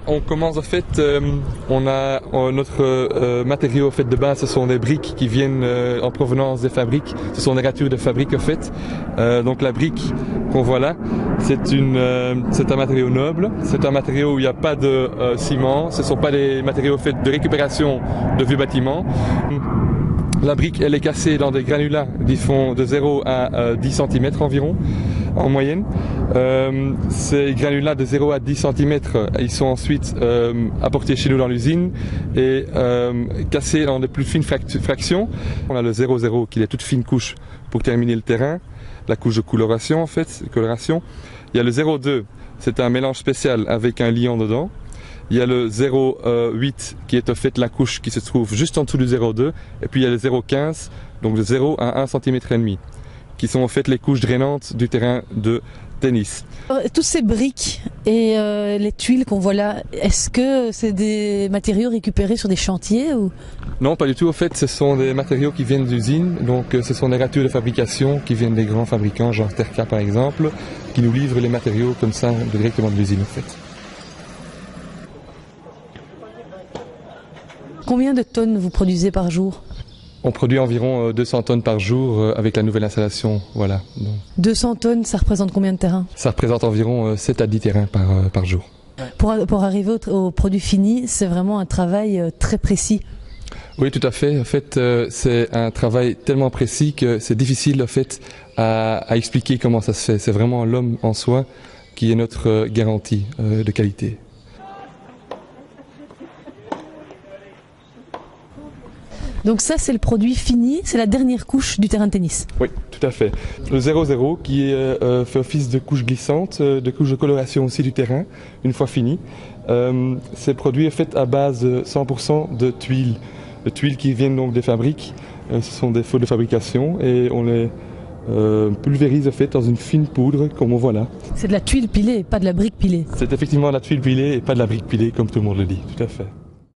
On commence en fait, on a notre matériau en fait de base, ce sont des briques qui viennent en provenance des fabriques, ce sont des ratures de fabrique en fait. Donc la brique qu'on voit là, c'est un matériau noble, c'est un matériau où il n'y a pas de ciment, ce ne sont pas des matériaux faits de récupération de vieux bâtiments. La brique, elle est cassée dans des granulats qui font de 0 à 10 cm environ, en moyenne. Ces granulats de 0 à 10 cm, ils sont ensuite apportés chez nous dans l'usine et cassés dans de plus fines fractions. On a le 0,0 qui est toute fine couche pour terminer le terrain, la couche de coloration en fait, coloration. Il y a le 0,2, c'est un mélange spécial avec un liant dedans. Il y a le 0,8 qui est en fait la couche qui se trouve juste en dessous du 0,2 et puis il y a le 0,15, donc de 0 à 1,5 cm qui sont en fait les couches drainantes du terrain de tennis. Tous ces briques et les tuiles qu'on voit là, est-ce que c'est des matériaux récupérés sur des chantiers ou... Non, pas du tout. En fait, ce sont des matériaux qui viennent d'usines, donc ce sont des ratures de fabrication qui viennent des grands fabricants, genre Terca par exemple, qui nous livrent les matériaux comme ça directement de l'usine en fait. Combien de tonnes vous produisez par jour ? On produit environ 200 tonnes par jour avec la nouvelle installation, voilà. Donc, 200 tonnes, ça représente combien de terrains ? ça représente environ 7 à 10 terrains par jour. Pour arriver au produit fini, c'est vraiment un travail très précis. Oui, tout à fait. En fait, c'est un travail tellement précis que c'est difficile en fait à expliquer comment ça se fait. C'est vraiment l'homme en soi qui est notre garantie de qualité. Donc ça, c'est le produit fini, c'est la dernière couche du terrain de tennis. Oui, tout à fait. Le 0,0 qui fait office de couche glissante, de couche de coloration aussi du terrain, une fois fini. C'est produit fait à base de 100% de tuiles qui viennent donc des fabriques. Ce sont des faux de fabrication et on les pulvérise en fait dans une fine poudre comme on voit là. C'est de la tuile pilée, pas de la brique pilée. C'est effectivement de la tuile pilée et pas de la brique pilée comme tout le monde le dit, tout à fait.